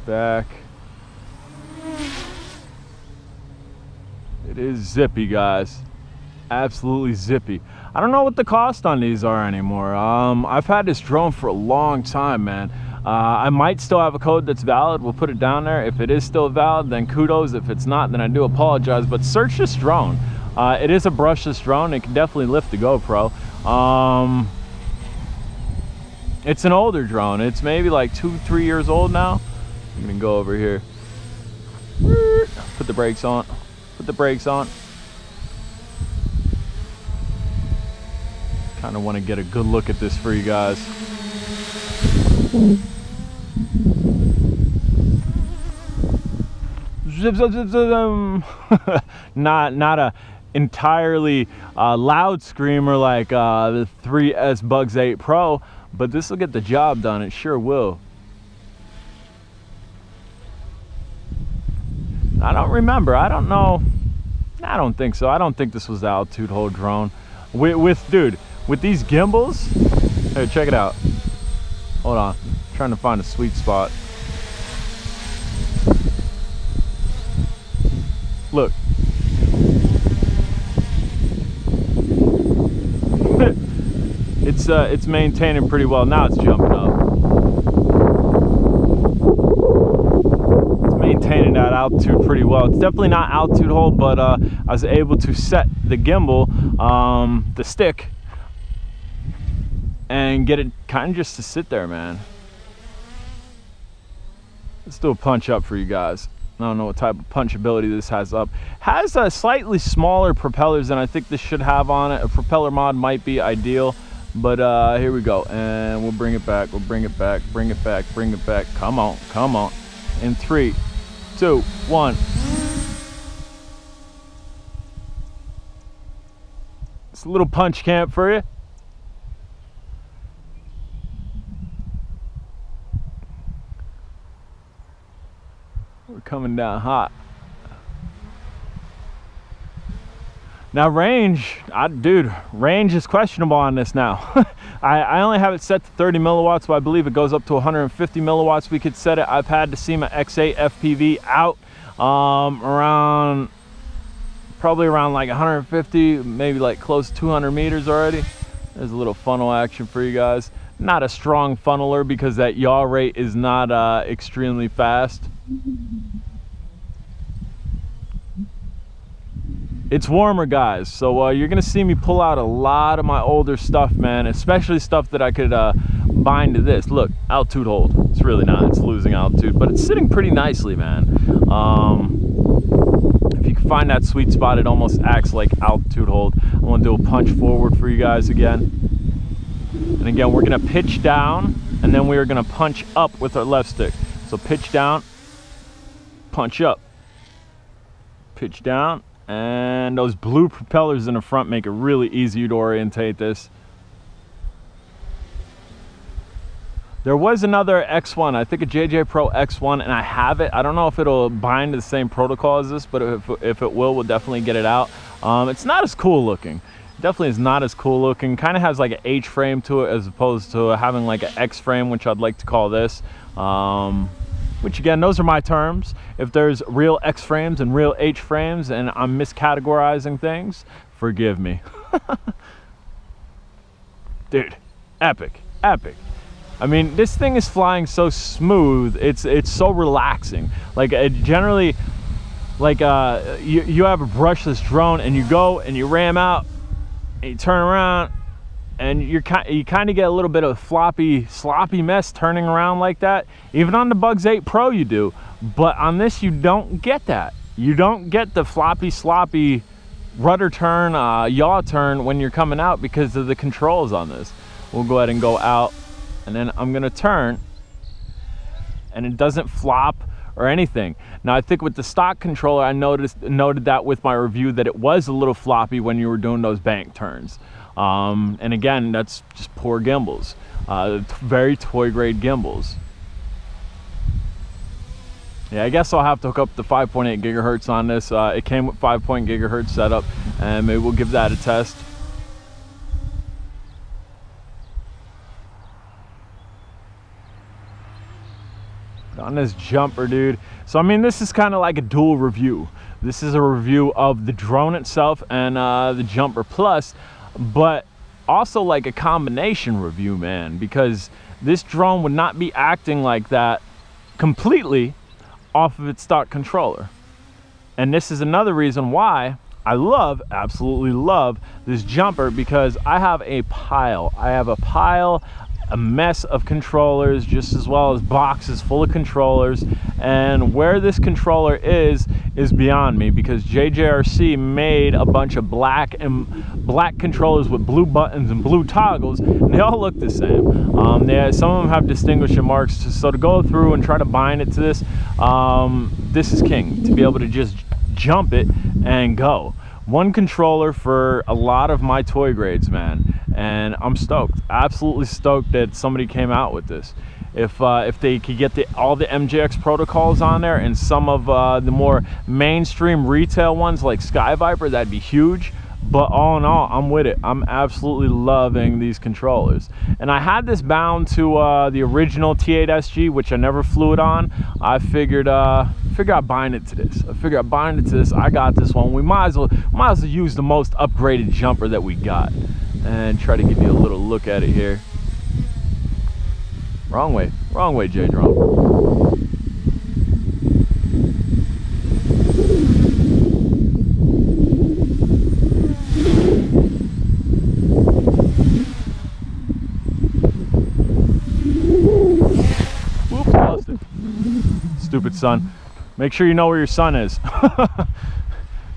it back. It is zippy, guys. Absolutely zippy. I don't know what the cost on these are anymore. I've had this drone for a long time, man. I might still have a code that's valid. We'll put it down there. If it is still valid, then kudos. If it's not, then I do apologize. But search this drone. It is a brushless drone. It can definitely lift the GoPro. It's an older drone. It's maybe like 2-3 years old now. I'm gonna go over here. Put the brakes on. Put the brakes on. Kind of want to get a good look at this for you guys. Not a entirely loud screamer like the 3S Bugs 8 Pro, but this will get the job done. It sure will. I don't remember. I don't know. I don't think so. I don't think this was the altitude hold drone. Dude, with these gimbals. Hey, check it out. Hold on. I'm trying to find a sweet spot. Look. It's maintaining pretty well. Now it's jumping up. It's maintaining that altitude pretty well. It's definitely not altitude hold, but I was able to set the gimbal, the stick, and get it kind of just to sit there, man. Let's do a punch up for you guys. I don't know what type of punch ability this has up. Has slightly smaller propellers than I think this should have on it. A propeller mod might be ideal, but here we go. And we'll bring it back, we'll bring it back, bring it back, bring it back. Come on, come on. In 3, 2, 1. It's a little punch camp for you. We're coming down hot. Now range, dude, range is questionable on this now. I only have it set to 30 milliwatts, but I believe it goes up to 150 milliwatts. We could set it. I've had the SEMA X8 FPV out probably around like 150, maybe like close to 200 meters already. There's a little funnel action for you guys. Not a strong funneler because that yaw rate is not extremely fast. It's warmer, guys, so you're gonna see me pull out a lot of my older stuff, man, especially stuff that I could bind to this. Look, altitude hold. It's really not. It's losing altitude, but it's sitting pretty nicely, man. If you can find that sweet spot, it almost acts like altitude hold. I want to do a punch forward for you guys again. And again, we're gonna pitch down, and then we are gonna punch up with our left stick. So pitch down, punch up, pitch down, and those blue propellers in the front make it really easy to orientate this. There was another X1, I think a JJPRO X1, and I have it. I don't know if it'll bind to the same protocol as this, but if it will, we'll definitely get it out. It's not as cool looking. Definitely is not as cool looking. Kind of has like an H frame to it as opposed to having like an X frame, which I'd like to call this. Which again, those are my terms. If there's real X frames and real H frames and I'm miscategorizing things, forgive me. Dude, epic, epic. I mean, this thing is flying so smooth. It's so relaxing. Like generally, like you have a brushless drone and you go and you ram out and you turn around and you kind of get a little bit of sloppy mess turning around like that. Even on the Bugs 8 Pro you do, but on this you don't get that. You don't get the sloppy rudder turn, yaw turn when you're coming out because of the controls on this. We'll go ahead and go out, and then I'm gonna turn, and it doesn't flop or anything. Now I think with the stock controller, I noted that with my review that it was a little floppy when you were doing those bank turns. And again, that's just poor gimbals, very toy grade gimbals. Yeah, I guess I'll have to hook up the 5.8 gigahertz on this. It came with 5.0 gigahertz setup, and maybe we'll give that a test. on this jumper, dude. So I mean, this is kind of like a dual review. This is a review of the drone itself and the Jumper Plus, but also like a combination review, man, because this drone would not be acting like that completely off of its stock controller. And this is another reason why I love, absolutely love this jumper, because I have a mess of controllers, just as well as boxes full of controllers, and where this controller is beyond me, because JJRC made a bunch of black controllers with blue buttons and blue toggles, and they all look the same. Some of them have distinguishing marks, so to go through and try to bind it to this, this is king, to be able to just jump it and go. One controller for a lot of my toy grades, man, and I'm stoked, absolutely stoked that somebody came out with this. If they could get all the MJX protocols on there and some of the more mainstream retail ones like Sky Viper, that'd be huge. But all in all, I'm with it. I'm absolutely loving these controllers. And I had this bound to the original T8SG, which I never flew it on. I figured I'd bind it to this. I got this one. We might as well use the most upgraded jumper that we got. And try to give you a little look at it here. Wrong way, J-Drone. Whoop, lost it. Stupid sun. Make sure you know where your sun is.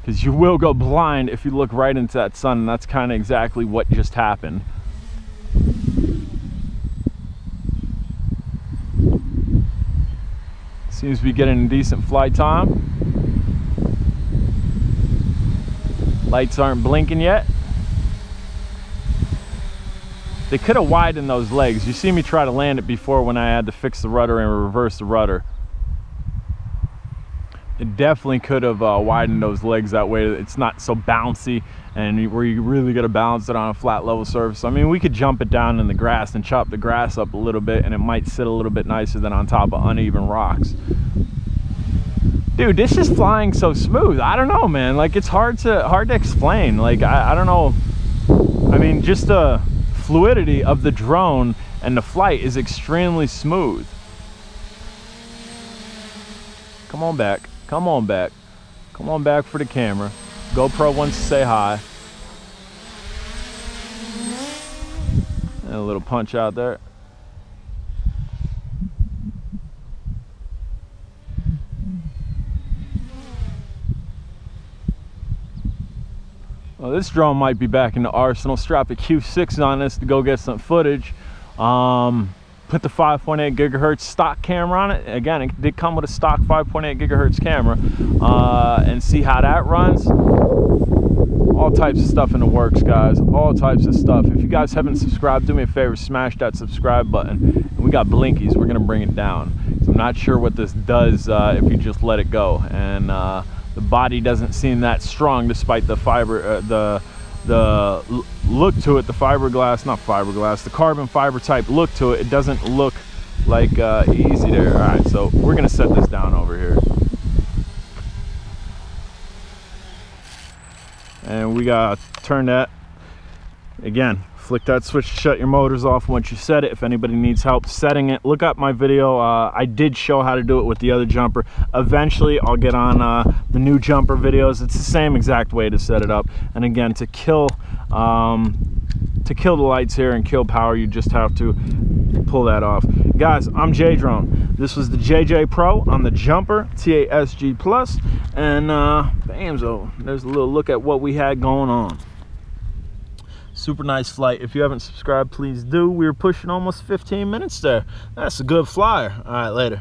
Because you will go blind if you look right into that sun, and that's kind of exactly what just happened. Seems to be getting a decent flight time. Lights aren't blinking yet. They could have widened those legs. You see me try to land it before when I had to fix the rudder and reverse the rudder. It definitely could have widened those legs that way. It's not so bouncy, and where you really got to balance it on a flat level surface. I mean, we could jump it down in the grass and chop the grass up a little bit, and it might sit a little bit nicer than on top of uneven rocks. Dude, this is flying so smooth. I don't know, man. Like, it's hard to explain. Like, I don't know. I mean, just the fluidity of the drone and the flight is extremely smooth. Come on back. Come on back. Come on back for the camera. GoPro wants to say hi. And a little punch out there. Well, this drone might be back in the arsenal. Strap a Q6 on this to go get some footage. Put the 5.8 gigahertz stock camera on it. Again, it did come with a stock 5.8 gigahertz camera, and see how that runs. All types of stuff in the works, guys. All types of stuff. If you guys haven't subscribed, do me a favor, smash that subscribe button. And we got blinkies. We're gonna bring it down. So I'm not sure what this does if you just let it go. And the body doesn't seem that strong, despite the fiber, the look to it, the fiberglass, not fiberglass, the carbon fiber type look to it. It doesn't look like easy there. All right, so we're gonna set this down over here, and we gotta turn that again. Flick that switch to shut your motors off once you set it. If anybody needs help setting it, look up my video. I did show how to do it with the other jumper. Eventually I'll get on the new jumper videos. It's the same exact way to set it up. And again, to kill the lights here and kill power, you just have to pull that off. Guys, I'm J-Drone. This was the JJPRO on the Jumper T8SG Plus, and bam, so there's a little look at what we had going on. Super nice flight. If you haven't subscribed, please do. We were pushing almost 15 minutes there. That's a good flyer. All right, later.